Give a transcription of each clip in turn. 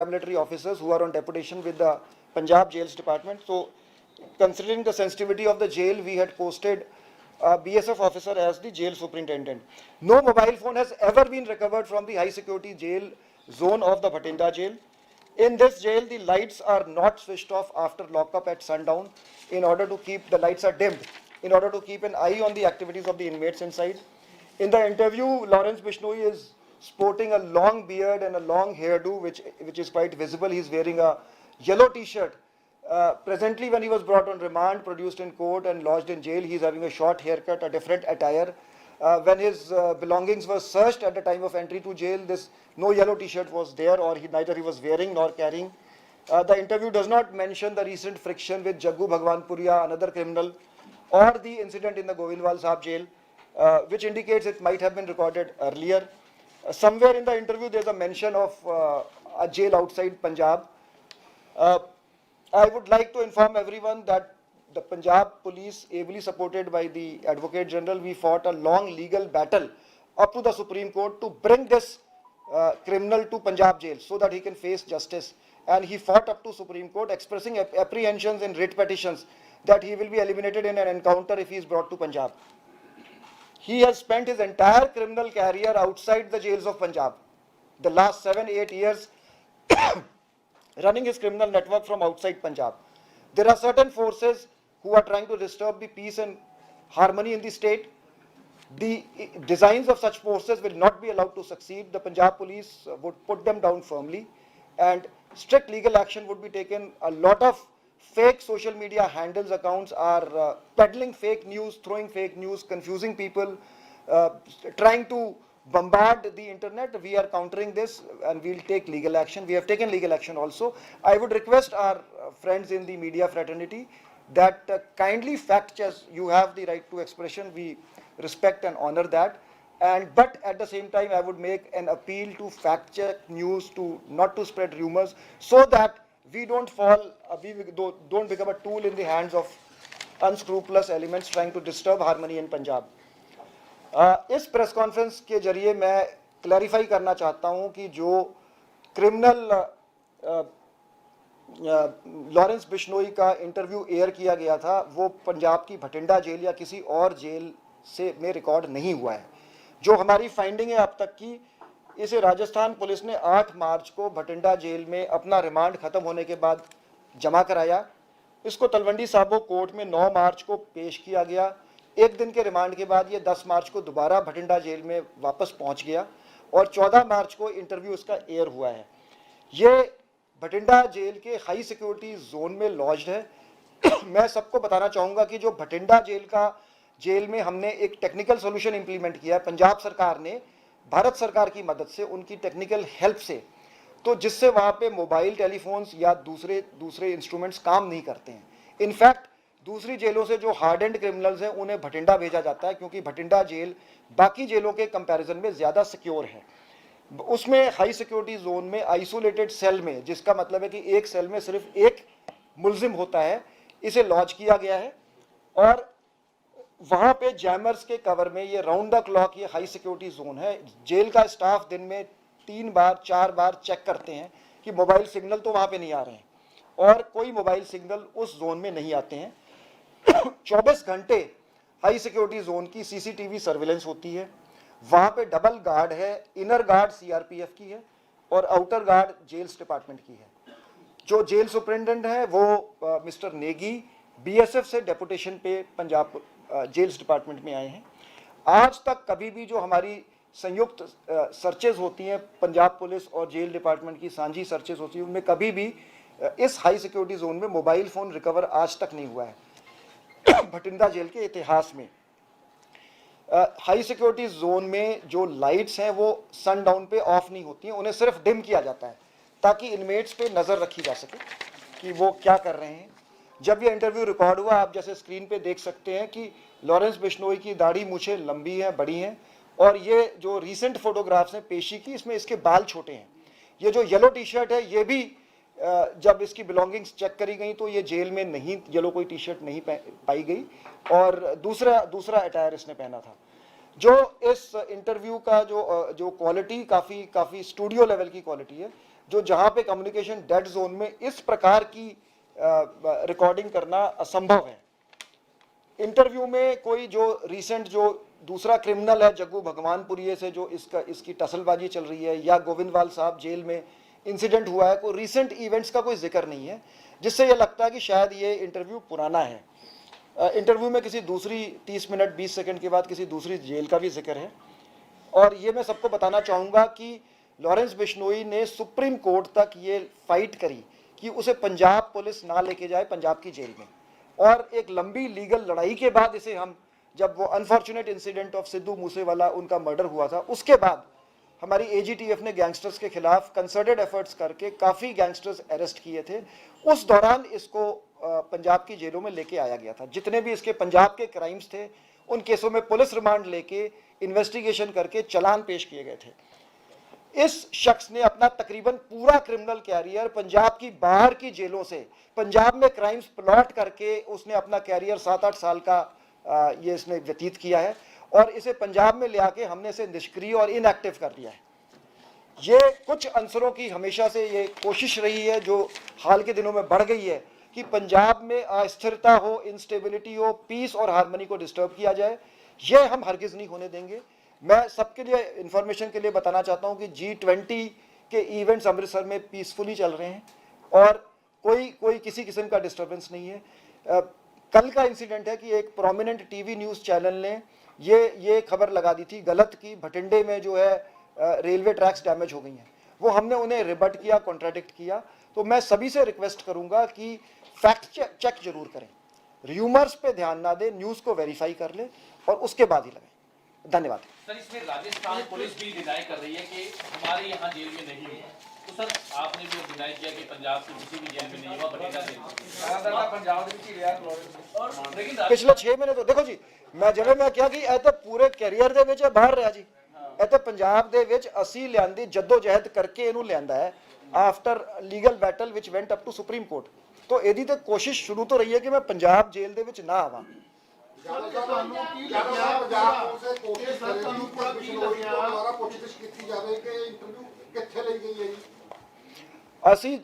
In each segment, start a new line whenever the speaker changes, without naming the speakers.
paramilitary officers who are on deputation with the Punjab Jails Department. So, considering the sensitivity of the jail, we had posted a BSF officer as the jail superintendent. No mobile phone has ever been recovered from the high security jail zone of the Bhatinda jail. In this jail, the lights are not switched off after lockup at sundown in order to keep the lights are dimmed, in order to keep an eye on the activities of the inmates inside. In the interview, Lawrence Bishnoi is sporting a long beard and a long hairdo, which is quite visible. He's wearing a yellow t-shirt. Presently, when he was brought on remand, produced in court and lodged in jail, he's having a short haircut, a different attire. When his belongings were searched at the time of entry to jail, no yellow t-shirt was there, or neither he was wearing nor carrying. The interview does not mention the recent friction with Jaggu Bhagwanpuria, another criminal, or the incident in the Govindwal Sahab jail, which indicates it might have been recorded earlier. Somewhere in the interview, there's a mention of a jail outside Punjab. I would like to inform everyone that the Punjab police, ably supported by the Advocate General, we fought a long legal battle up to the Supreme Court to bring this criminal to Punjab jail so that he can face justice. And he fought up to Supreme Court, expressing apprehensions in writ petitions that he will be eliminated in an encounter if he is brought to Punjab. He has spent his entire criminal career outside the jails of Punjab. The last 7-8 years running his criminal network from outside Punjab. There are certain forces who are trying to disturb the peace and harmony in the state. The designs of such forces will not be allowed to succeed. The Punjab police would put them down firmly, and strict legal action would be taken. A lot of fake social media handles accounts are peddling fake news, throwing fake news, confusing people, trying to bombard the internet. We are countering this and we'll take legal action. We have taken legal action also. I would request our friends in the media fraternity that kindly fact check. You have the right to expression. We respect and honor that. But at the same time, I would make an appeal to fact check news, not to spread rumors, so that we don't don't become a tool in the hands of unscrupulous elements trying to disturb harmony in Punjab. इस press conference के जरिए मैं clarify करना चाहता हूं कि जो criminal Lawrence Bishnoi का इंटरव्यू एयर किया गया था वो पंजाब की भटिंडा जेल या किसी और जेल से में रिकॉर्ड नहीं हुआ है. जो हमारी फाइंडिंग है अब तक की, इसे राजस्थान पुलिस ने 8 मार्च को भटिंडा जेल में अपना रिमांड खत्म होने के बाद जमा कराया. इसको तलवंडी साबो कोर्ट में 9 मार्च को पेश किया गया. एक दिन के रिमांड के बाद ये 10 मार्च को दोबारा भटिंडा जेल में वापस पहुंच गया और 14 मार्च को इंटरव्यू इसका एयर हुआ है. ये भटिंडा जेल के हाई सिक्योरिटी जोन में लॉज्ड है. मैं सबको बताना चाहूँगा कि जो भटिंडा जेल में हमने एक टेक्निकल सोल्यूशन इंप्लीमेंट किया है पंजाब सरकार ने, भारत सरकार की मदद से, उनकी टेक्निकल हेल्प से, तो जिससे वहाँ पे मोबाइल टेलीफोन्स या दूसरे इंस्ट्रूमेंट्स काम नहीं करते हैं. इनफैक्ट दूसरी जेलों से जो हार्ड एंड क्रिमिनल्स हैं उन्हें भटिंडा भेजा जाता है क्योंकि भटिंडा जेल बाकी जेलों के कंपैरिजन में ज़्यादा सिक्योर है. उसमें हाई सिक्योरिटी जोन में आइसोलेटेड सेल में, जिसका मतलब है कि एक सेल में सिर्फ एक मुलजिम होता है, इसे लॉन्च किया गया है. और वहाँ पे जैमर्स के कवर में ये राउंड द क्लॉक ये हाई सिक्योरिटी जोन है. जेल का स्टाफ दिन में 3 बार 4 बार चेक करते हैं कि मोबाइल सिग्नल तो वहाँ पे नहीं आ रहे हैं, और कोई मोबाइल सिग्नल उस जोन में नहीं आते हैं. 24 घंटे हाई सिक्योरिटी जोन की सीसीटीवी सर्विलेंस होती है. वहाँ पे डबल गार्ड है. इनर गार्ड सीआरपीएफ की है और आउटर गार्ड जेल्स डिपार्टमेंट की है. जो जेल सुपरिटेंडेंट है वो मिस्टर नेगी बीएसएफ से डेपुटेशन पे पंजाब जेल्स डिपार्टमेंट में आए हैं. आज तक कभी भी जो हमारी संयुक्त सर्चेज होती हैं, पंजाब पुलिस और जेल डिपार्टमेंट की साझी सर्चेज होती हैं, उनमें कभी भी इस हाई सिक्योरिटी जोन में मोबाइल फ़ोन रिकवर आज तक नहीं हुआ है. भटिंडा जेल के इतिहास में हाई सिक्योरिटी जोन में जो लाइट्स हैं वो सनडाउन पे ऑफ नहीं होती हैं, उन्हें सिर्फ डिम किया जाता है ताकि इनमेट्स पे नज़र रखी जा सके कि वो क्या कर रहे हैं. जब ये इंटरव्यू रिकॉर्ड हुआ, आप जैसे स्क्रीन पे देख सकते हैं कि लॉरेंस बिश्नोई की दाढ़ी मूछें लंबी हैं, बड़ी हैं, और ये जो रीसेंट फोटोग्राफ्स हैं पेशी की, इसमें इसके बाल छोटे हैं. ये जो येलो टी शर्ट है, ये भी जब इसकी बिलोंगिंग्स चेक करी गई तो ये जेल में नहीं, येलो कोई टी शर्ट नहीं पाई गई, और दूसरा अटायर इसने पहना था. जो इस इंटरव्यू का जो क्वालिटी काफ़ी स्टूडियो लेवल की क्वालिटी है, जो जहाँ पे कम्युनिकेशन डेड जोन में इस प्रकार की रिकॉर्डिंग करना असंभव है। इंटरव्यू में कोई जो रिसेंट जो दूसरा क्रिमिनल है जग्गू भगवानपुरिये से जो इसकी टसलबाजी चल रही है, या गोविंदवाल साहब जेल में इंसिडेंट हुआ है, कोई रिसेंट इवेंट्स का कोई जिक्र नहीं है, जिससे ये लगता है कि शायद ये इंटरव्यू पुराना है। इंटरव्यू में किसी दूसरी 30 मिनट 20 सेकंड के बाद किसी दूसरी जेल का भी जिक्र है। और ये मैं सबको बताना चाहूँगा कि लॉरेंस बिश्नोई ने सुप्रीम कोर्ट तक ये फाइट करी कि उसे पंजाब पुलिस ना लेके जाए पंजाब की जेल में, और एक लंबी लीगल लड़ाई के बाद इसे हम, जब वो unfortunate incident of Sidhu Moosewala उनका मर्डर हुआ था, उसके बाद हमारी एजीटीएफ ने गैंगस्टर्स के खिलाफ कंसर्टेड एफर्ट्स करके काफ़ी गैंगस्टर्स अरेस्ट किए थे। उस दौरान इसको पंजाब की जेलों में लेके आया गया था। जितने भी इसके पंजाब के क्राइम्स थे उन केसों में पुलिस रिमांड लेके इन्वेस्टिगेशन करके चलान पेश किए गए थे। इस शख्स ने अपना तकरीबन पूरा क्रिमिनल कैरियर पंजाब की बाहर की जेलों से, पंजाब में क्राइम्स प्लॉट करके उसने अपना कैरियर 7-8 साल का ये इसने व्यतीत किया है, और इसे पंजाब में ले आके हमने इसे निष्क्रिय और इनएक्टिव कर दिया है। ये कुछ अंसरों की हमेशा से ये कोशिश रही है, जो हाल के दिनों में बढ़ गई है, कि पंजाब में अस्थिरता हो, इंस्टेबिलिटी हो, पीस और हार्मनी को डिस्टर्ब किया जाए। ये हम हरगिज़ नहीं होने देंगे। मैं सबके लिए इंफॉर्मेशन के लिए बताना चाहता हूँ कि G20 के इवेंट्स अमृतसर में पीसफुली चल रहे हैं और कोई किसी किस्म का डिस्टर्बेंस नहीं है। कल का इंसिडेंट है कि एक प्रोमिनेंट टीवी न्यूज़ चैनल ने ये खबर लगा दी थी गलत की भटिंडे में जो है रेलवे ट्रैक्स डैमेज हो गई हैं। वो हमने उन्हें रिबट किया, कॉन्ट्राडिक्ट किया। तो मैं सभी से रिक्वेस्ट करूंगा कि फैक्ट चेक जरूर करें, र्यूमर्स पे ध्यान ना दें, न्यूज़ को वेरीफाई कर ले और उसके बाद ही लगाएं। धन्यवाद।
सर, इसमें राजस्थान पुलिस भी डिनाई कर रही है कि हमारे यहाँ जेल में नहीं है, तो सर आपने भी डिनाई किया कि पंजाब की किसी भी जेल में नहीं हुआ, बठिंडा जेल में।
पिछले 6 महीने तो देखो जी, मैं जिवें मैं किहा कि ਇਹ ਤਾਂ ਪੂਰੇ ਕੈਰੀਅਰ ਦੇ ਵਿੱਚ ਬਾਹਰ ਰਿਹਾ ਜੀ। ਇਹ ਤਾਂ ਪੰਜਾਬ ਦੇ ਵਿੱਚ ਅਸੀਂ ਲਿਆਂਦੀ ਜਦੋਜਹਿਦ ਕਰਕੇ ਇਹਨੂੰ ਲਿਆਂਦਾ ਹੈ after legal battle which went up to Supreme Court. तो ਇਹਦੀ ਤੇ ਕੋਸ਼ਿਸ਼ ਸ਼ੁਰੂ ਤੋਂ ਰਹੀ ਹੈ ਕਿ ਮੈਂ ਪੰਜਾਬ ਜੇਲ੍ਹ ਦੇ ਵਿੱਚ ਨਾ ਆਵਾਂ। ਅਸੀਂ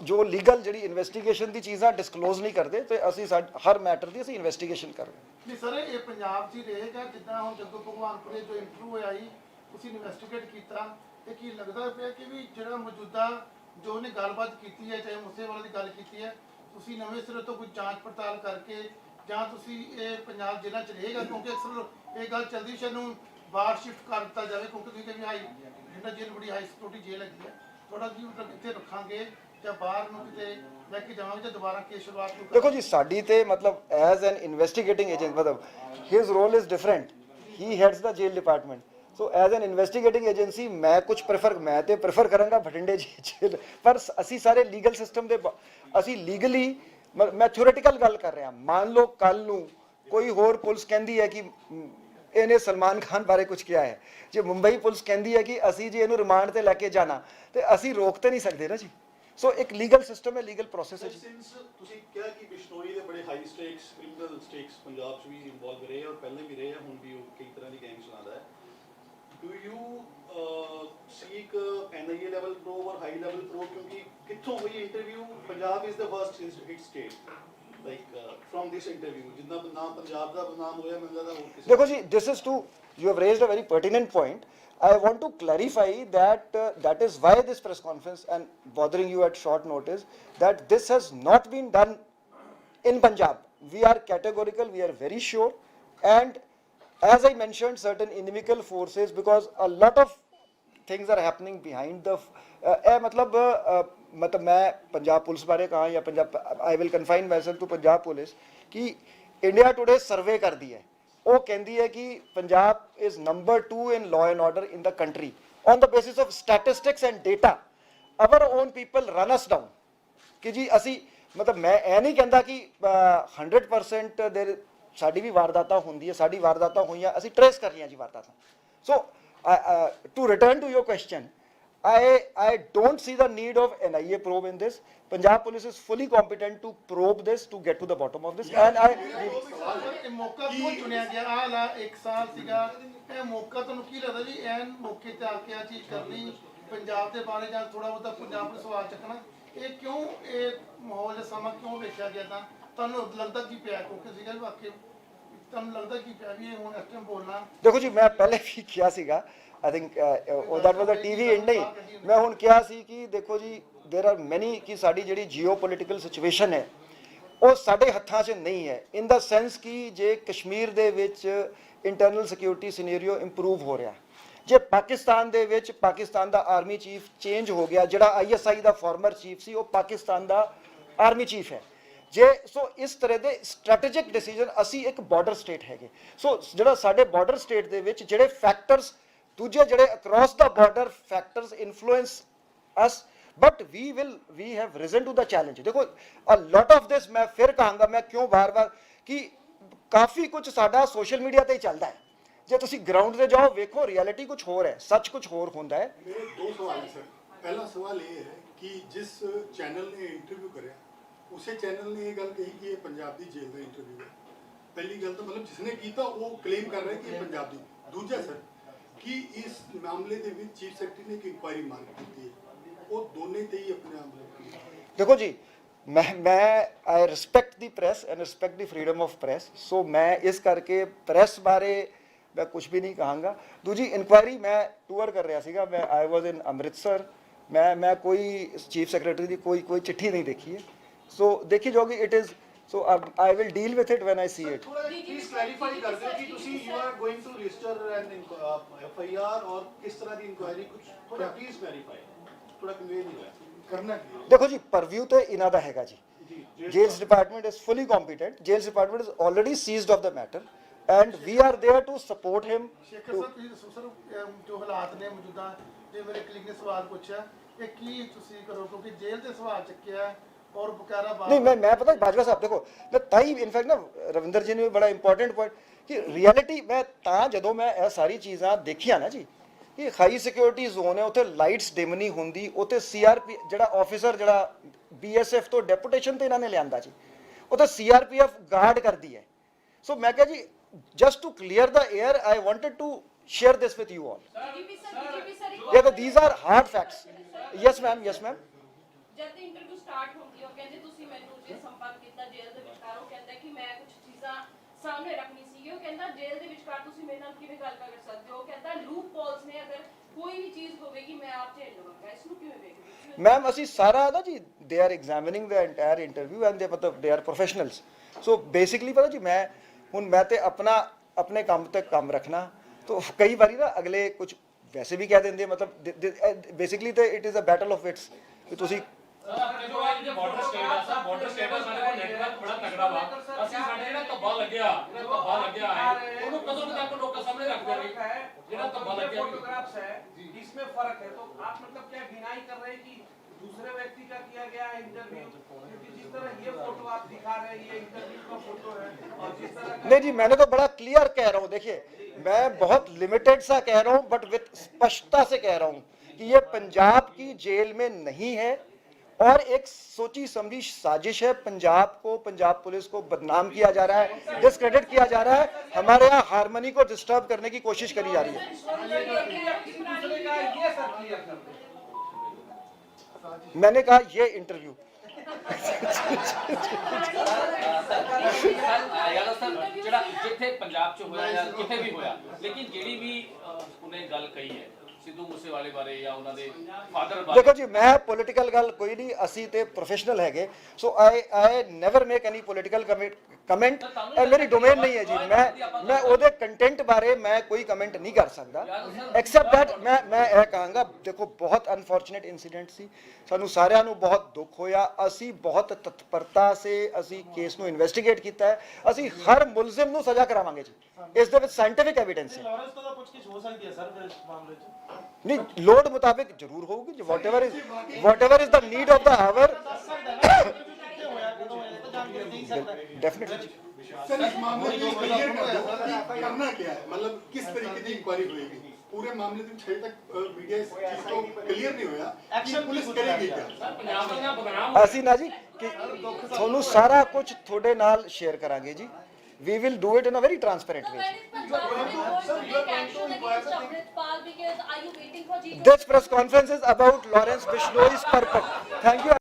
ਜੋ ਲੀਗਲ ਜਿਹੜੀ ਇਨਵੈਸਟੀਗੇਸ਼ਨ ਦੀ ਚੀਜ਼ਾਂ ਡਿਸਕਲੋਜ਼ ਨਹੀਂ ਕਰਦੇ ਤੇ ਅਸੀਂ ਹਰ ਮੈਟਰ ਦੀ ਅਸੀਂ ਇਨਵੈਸਟੀਗੇਸ਼ਨ ਕਰ ਰਹੇ
ਨਹੀਂ ਸਰ, ਇਹ ਪੰਜਾਬ 'ਚ ਹੀ ਰਹੇਗਾ ਜਿੱਦਾਂ ਹੁਣ ਜੱਗੂ ਭਗਵਾਨਪੁਰੇ ਜੋ ਇੰਟਰਵਿਊ ਹੋਇਆ ਸੀ ਤੁਸੀਂ ਇਨਵੈਸਟੀਗੇਟ ਕੀਤਾ, ਤੇ ਕੀ ਲੱਗਦਾ ਪਿਆ ਕਿ ਵੀ ਜਿਹੜਾ ਮੌਜੂਦਾ ਜੋ ਉਹਨੇ ਗੱਲਬਾਤ ਕੀਤੀ ਹੈ, ਚਾਹੇ ਮੂਸੇਵਾਲੇ ਦੀ ਗੱਲ ਕੀਤੀ ਹੈ, ਤੁਸੀਂ ਨਵੇਂ ਸਿਰੇ ਤੋਂ ਕੋਈ ਜਾਂਚ ਪੜਤਾਲ ਕਰਕੇ ਜਾਂ ਤੁਸੀਂ ਇਹ ਪੰਜਾਬ ਜੇਲ੍ਹਾਂ 'ਚ ਰਹੇਗਾ? ਕਿਉਂਕਿ ਅਕਸਰ ਇਹ ਗੱਲ ਚੱਲਦੀ ਸ਼ਾਇਦ ਨੂੰ ਬਾਹਰ ਸ਼ਿਫਟ ਕਰ ਦਿੱਤਾ ਜਾਵੇ, ਕਿਉਂਕਿ ਤੁਸੀਂ ਕਹਿੰਦੇ ਹਾਈ ਜਿੰਨਾ ਜੇਲ੍ਹ ਬੜੀ ਹਾਈ ਸਿਕਿਉਰਿਟੀ ਜੇਲ੍ਹ ਹੈਗੀ ਹੈ, ਥੋੜਾ ਕੀ ਮਤਲਬ ਇੱਥੇ ਰੱਖਾਂਗੇ ਜਾਂ ਬਾਹਰ ਨੂੰ ਕਿਤੇ ਲੈ ਕੇ ਜਾਵਾਂਗੇ ਜਾਂ ਦੁਬਾਰਾ ਕੇਸ ਸ਼ੁਰੂਆਤ ਨੂੰ?
देखो जी, साडी ते मतलब एज एन इन्वेस्टिगेटिंग एजेंट मतलब his role is different, he heads the jail department. So as an investigating agency मैं कुछ प्रेफर करांगा भटिंडे जेल, पर असी सारे लीगल सिस्टम दे असी लीगली मैं थ्योरेटिकल गल कर रहा। मान लो कल नूं कोई होर पुलिस कहती है कि ਇਹਨੇ सलमान खान बारे कुछ किया है, जे मुंबई पुलिस कहती है कि असी जी ਇਹਨੂੰ रिमांड ते लैके जाना तो असी रोक तो नहीं सकते ना जी। सो एक लीगल सिस्टम है, लीगल प्रोसेस है।
सिंस ਤੁਸੀਂ ਕਿਹਾ ਕਿ ਬਿਸ਼ਨੋਈ ਦੇ ਬੜੇ high stakes criminal stakes Punjab 'ਚ ਵੀ ਇਨਵੋਲਵ ਰਹੇ ਔਰ ਪਹਿਲੇ ਵੀ ਰਹੇ, ਹੁਣ ਵੀ ਉਹ ਕਈ ਤਰ੍ਹਾਂ ਦੀ ਗੈਂਗ ਚਲਾਉਂਦਾ ਹੈ। Do you seek NIA level probe ਔਰ ਹਾਈ ਲੈਵਲ ਪ੍ਰੋਬ? ਕਿਉਂਕਿ ਕਿੱਥੋਂ ਹੋਈ interview, Punjab is the worst hit state like firm this interview, ਜਿੰਨਾ ਨਾਮ ਪੰਜਾਬ ਦਾ ਬਦਨਾਮ ਹੋਇਆ ਮੈਨੂੰ ਲੱਗਦਾ ਹੋਰ ਕਿਸੇ।
देखो जी, this is to, you have raised a very pertinent point. I want to clarify that that is why this press conference and bothering you at short notice, that this has not been done in Punjab. We are categorical, we are very sure, and as I mentioned, certain inimical forces, because a lot of things are happening behind the मतलब मैं Punjab police बारे कहा या Punjab, I will confine myself to Punjab police, कि India Today survey कर दी है, वो कहती है कि Punjab is number 2 in law and order in the country on the basis of statistics and data. Our own people run us down कि जी असी मतलब मैं ये नहीं कहता कि 100% देर साड़ी भी वारदातां होंदी है, साड़ी वारदातां हुई असी ट्रेस कर रही जी वारदातां। So to return to your question, I don't see the need of NIA probe in this. Punjab police is fully competent to probe this, to get to the bottom of this, and I
ਇਹ ਮੌਕਾ ਕਿਉਂ ਚੁਣਿਆ ਗਿਆ? ਆਹ ਲਾ 1 ਸਾਲ ਸੀਗਾ, ਇਹ ਮੌਕਾ ਤੁਹਾਨੂੰ ਕੀ ਲੱਗਦਾ ਜੀ ਐਨ ਮੌਕੇ ਤੇ ਆ ਕੇ ਆ ਚੀਜ਼ ਕਰਨੀ ਪੰਜਾਬ ਦੇ ਬਾਰੇ ਜਾਂ ਥੋੜਾ ਬਹੁਤਾ ਪੰਜਾਬ ਨੂੰ ਸਵਾਲ ਚੱਕਣਾ, ਇਹ ਕਿਉਂ ਇਹ ਮਾਹੌਲ ਜਾਂ ਸਮਾਂ ਕਿਉਂ ਵੇਖਿਆ ਗਿਆ? ਤਾਂ ਤੁਹਾਨੂੰ ਲੱਗਦਾ ਕੀ ਪਿਆ, ਕਿਉਂਕਿ ਸੀਗਾ ਵੀ ਵਾਕਈ ਤੁਹਾਨੂੰ ਲੱਗਦਾ ਕੀ ਪਿਆ ਵੀ ਇਹ ਹੁਣ ਇਸ ਟਾਈਮ ਬੋਲਣਾ?
ਦੇਖੋ ਜੀ, ਮੈਂ ਪਹਿਲੇ ਵੀ ਕਿਹਾ ਸੀਗਾ, I think that was a TV and ਨਹੀਂ, ਮੈਂ ਹੁਣ ਕਿਹਾ ਸੀ ਕਿ ਦੇਖੋ ਜੀ देयर आर मैनी कि साड़ी ਜਿਹੜੀ ਜੀਓਪੋਲਿਟੀਕਲ ਸਿਚੁਏਸ਼ਨ ਹੈ ਉਹ ਸਾਡੇ ਹੱਥਾਂ 'ਚ ਨਹੀਂ ਹੈ, ਇਨ ਦਾ ਸੈਂਸ ਕਿ ਜੇ ਕਸ਼ਮੀਰ ਦੇ ਵਿੱਚ ਇੰਟਰਨਲ ਸਿਕਿਉਰਿਟੀ ਸਿਨੈਰੀਓ ਇੰਪਰੂਵ ਹੋ ਰਿਹਾ, ਜੇ ਪਾਕਿਸਤਾਨ ਦੇ ਵਿੱਚ ਪਾਕਿਸਤਾਨ ਦਾ ਆਰਮੀ ਚੀਫ ਚੇਂਜ ਹੋ ਗਿਆ, ਜਿਹੜਾ ਆਈਐਸਆਈ ਦਾ ਫਾਰਮਰ ਚੀਫ ਸੀ ਉਹ ਪਾਕਿਸਤਾਨ ਦਾ ਆਰਮੀ ਚੀਫ ਹੈ, ਜੇ ਸੋ ਇਸ ਤਰ੍ਹਾਂ ਦੇ ਸਟ੍ਰੈਟੇਜਿਕ ਡਿਸੀਜਨ, ਅਸੀਂ ਇੱਕ ਬਾਰਡਰ ਸਟੇਟ ਹੈਗੇ, ਸੋ ਜਿਹੜਾ ਸਾਡੇ ਬਾਰਡਰ ਸਟੇਟ ਦੇ ਵਿੱਚ ਜਿਹੜੇ ਫੈਕਟਰਸ ਦੂਜੇ ਜਿਹੜੇ across the border factors influence us, but we have risen to the challenge। देखो a lot of this, मैं फिर कहूँगा, मैं क्यों बार बार कि काफ़ी कुछ साडा सोशल मीडिया ते ही चलता है, जे तुसी ग्राउंड ते जाओ वेखो रियलिटी कुछ होर है, सच कुछ होर होंदा है।
मेरे दो सवाल है सर। पहला सवाल ये है कि जिस चैनल ने इंटरव्यू करे उसे चैनल ने ये गल कही कि ये पंजाब दी जेल का इंटरव्यू है, पहली गल तो मतलब जिसने कीता वो क्लेम कर रहा है कि ये पंजाब दी। दूजा सर कि इस मामले दे विच चीफ सैकटरी ने एक इंक्वायरी मांग की है, वो दोनों ते ही अपने आप।
देखो जी, मैं I respect the press and respect the freedom of press, so मैं इस करके प्रेस बारे मैं कुछ भी नहीं कहांगा। दूजी इंक्वायरी मैं टूर कर रहा सीगा, मैं आई वॉज इन अमृतसर, मैं कोई चीफ सैकटरी की कोई चिट्ठी नहीं देखी है, सो देखी जाओगी it is, so I will deal with it when I see it।
थोड़ा प्लीज क्लैरिफाई कर दो कि तुसी you are going to register an FIR और किस तरह की इंक्वायरी, कुछ थोड़ा प्लीज क्लैरिफाई, थोड़ा क्लियर नहीं हुआ करना है।
देखो जी, परव्यू तो इन्हां दा हैगा जी, jails department is fully competent, jails department is already seized of the matter and we are there to support him.
Shekhar ਸਾਹਿਬ ਤੁਸੀਂ ਦੱਸੋ ਸਰ, ਜੋ ਹਾਲਾਤ ਨੇ ਮੌਜੂਦਾ, ਜੇ ਮੇਰੇ ਕਲੀਗ ਨੇ ਸਵਾਲ ਪੁੱਛਿਆ ਇਹ ਕੀ ਤੁਸੀਂ ਕਰੋ, ਕਿਉਂਕਿ ਜੇਲ੍ਹ ਤੇ ਸਵਾਲ ਚੱਕਿਆ और बकायदा
नहीं, मैं पता है बाजवा साहब, देखो मैं ताई इनफैक्ट ना रविंदर जी ने भी बड़ा इंपॉर्टेंट पॉइंट कि रियलिटी मैं तां जदों मैं ये सारी चीज़ां देखियां ना जी कि हाई सिक्योरिटी जोन है, उत्थे लाइट्स डिम नहीं होंदी, उत्थे सीआरपी जिहड़ा ऑफिसर जिहड़ा बीएसएफ तो डेपुटेशन ते इन्हां ने लियांदा जी, उत्थे सीआरपीएफ गार्ड करदी है। सो मैं कहा जी just to clear the air I wanted to share this with you all. yeah, these are hard facts। yes ma'am
जब इंटरव्यू स्टार्ट होगी और कहते ਤੁਸੀਂ ਮੈਨੂੰ ਜੇ ਸੰਪਰਕ ਕੀਤਾ ਜੇਲ੍ਹ ਦੇ ਵਿਚਕਾਰ, ਉਹ ਕਹਿੰਦਾ ਕਿ ਮੈਂ ਕੁਝ ਚੀਜ਼ਾਂ ਸਾਹਮਣੇ ਰੱਖਣੀ ਸੀ, ਉਹ ਕਹਿੰਦਾ ਜੇਲ੍ਹ ਦੇ ਵਿਚਕਾਰ ਤੁਸੀਂ ਮੇਰੇ ਨਾਲ ਕਿਵੇਂ ਗੱਲ ਕਰ ਸਕਦੇ ਹੋ, ਕਹਿੰਦਾ ਲੂਪ ਪੋਲਸ ਨੇ, ਅਗਰ ਕੋਈ ਵੀ ਚੀਜ਼ ਹੋਵੇਗੀ ਮੈਂ ਆਪ ਝੇਲ ਲਵਾਂਗਾ, ਇਸ ਨੂੰ ਕਿਵੇਂ ਵੇਖਦੇ ਹੋ?
मैम ਅਸੀਂ ਸਾਰਾ ਨਾ ਜੀ they are ਐਗਜ਼ਾਮਿਨਿੰਗ the entire interview and ਦੇ ਮਤਲਬ they are professionals, so basically ਪਤਾ ਜੀ मैं तो अपने काम तक काम रखना, तो कई बारी ना अगले कुछ वैसे भी कह देंगे, मतलब बेसिकली तो it is a battle of wits कि तुसी
ਸਰ ਆਪਣੇ ਜੋ ਇਹ ਜੇ ਬਾਰਡਰ ਸਟੇਟ ਆ, ਸਰ ਬਾਰਡਰ ਸਟੇਟ ਆ, ਸਾਡੇ ਕੋਲ ਨੈਟਵਰਕ ਬੜਾ ਤਕੜਾ ਵਾ, ਅਸੀਂ ਸਾਡੇ ਜਿਹੜਾ ਧੱਬਾ ਲੱਗਿਆ ਹੈ ਉਹਨੂੰ ਕਦੋਂ ਤੱਕ ਲੋਕਾਂ ਸਾਹਮਣੇ ਰੱਖਦੇ ਰਹੇ, ਜਿਹੜਾ ਧੱਬਾ ਲੱਗਿਆ
फोटोग्राफ्स है, इसमें फर्क है, तो आप मतलब क्या डिनाई कर रहे हैं कि दूसरे व्यक्ति का किया गया इंटरव्यू, क्योंकि जिस तरह ये फोटो आप दिखा रहे हैं ये इंटरव्यू का फोटो है, और जिस तरह
नहीं जी मैंने तो बड़ा क्लियर कह रहा हूँ, देखिए मैं बहुत लिमिटेड सा कह रहा हूँ बट विद स्पष्टता से कह रहा हूँ कि ये पंजाब की जेल में नहीं है और एक सोची समझी साजिश है, पंजाब को, पंजाब पुलिस को बदनाम किया जा रहा है, डिस्क्रेडिट किया जा रहा है, हमारे यहाँ हारमोनी को डिस्टर्ब करने की कोशिश करी जा रही है।
दूसरे का ये सब क्लियर कर दे।
मैंने कहा ये इंटरव्यू
ਯਾਰ ਸਰ ਜਿਹੜਾ ਜਿੱਥੇ ਪੰਜਾਬ ਚ ਹੋਇਆ ਜਾਂ ਕਿਤੇ ਵੀ ਹੋਇਆ, ਲੇਕਿਨ ਜਿਹੜੀ ਵੀ ਉਹਨੇ ਗੱਲ ਕਹੀ ਹੈ ਸਿੱਧੂ ਮੂਸੇਵਾਲੇ ਬਾਰੇ ਜਾਂ ਉਹਨਾਂ ਦੇ ਫਾਦਰ ਬਾਰੇ,
देखो जी मैं पॉलिटिकल गल कोई नहीं, असी ते प्रोफेशनल हैगे, so I never make any political comment, मेरी डोमेन नहीं है जी, मैं ओदे कंटेंट बारे मैं कोई कमेंट नहीं कर सकता, एक्सेप्ट दैट मैं यह कहांगा, देखो बहुत अनफॉर्चुनेट इंसीडेंट सी, सानू सारिਆਂ ਨੂੰ बहुत दुख होया, ਅਸੀਂ बहुत तत्परता से ਅਸੀਂ केस ਨੂੰ इन्वेस्टिगेट ਕੀਤਾ ਹੈ, ਅਸੀਂ ਹਰ ਮੁਲਜ਼ਮ ਨੂੰ ਸਜ਼ਾ ਕਰਾਵਾਂਗੇ ਜੀ, ਇਸ ਦੇ ਵਿੱਚ ਸਾਇੰਟਿਫਿਕ ਐਵੀਡੈਂਸ ਹੈ।
ਲਾਰੈਂਸ ਤੋਂ ਤਾਂ ਪੁੱਛਗਿੱਛ ਹੋ ਸਕਦੀ ਹੈ ਸਰ ਫਿਰ ਇਸ ਮਾਮਲੇ 'ਚ?
नहीं लोड मुताबिक जरूर होगी, whatever is the need of the hour definitely।
Sir इस मामले को क्लियर कर दो कि करना क्या है, मतलब किस तरीके की इंक्वायरी होएगी पूरे मामले में, छह तक मीडिया इस चीज को क्लियर नहीं होया कि पुलिस करेगी क्या।
ਪੰਜਾਬ ਦਾ ਬਦਨਾਮ
ਅਸੀਂ ਨਾ ਜੀ ਕਿ ਤੁਹਾਨੂੰ ਸਾਰਾ ਕੁਝ ਤੁਹਾਡੇ ਨਾਲ ਸ਼ੇਅਰ ਕਰਾਂਗੇ ਜੀ, We will do it in a very transparent
So
way.
when is Punjab going to take action against Amritpal? Because are you waiting for G20?
This press conference is about Lawrence Bishnой's purpose. Thank you.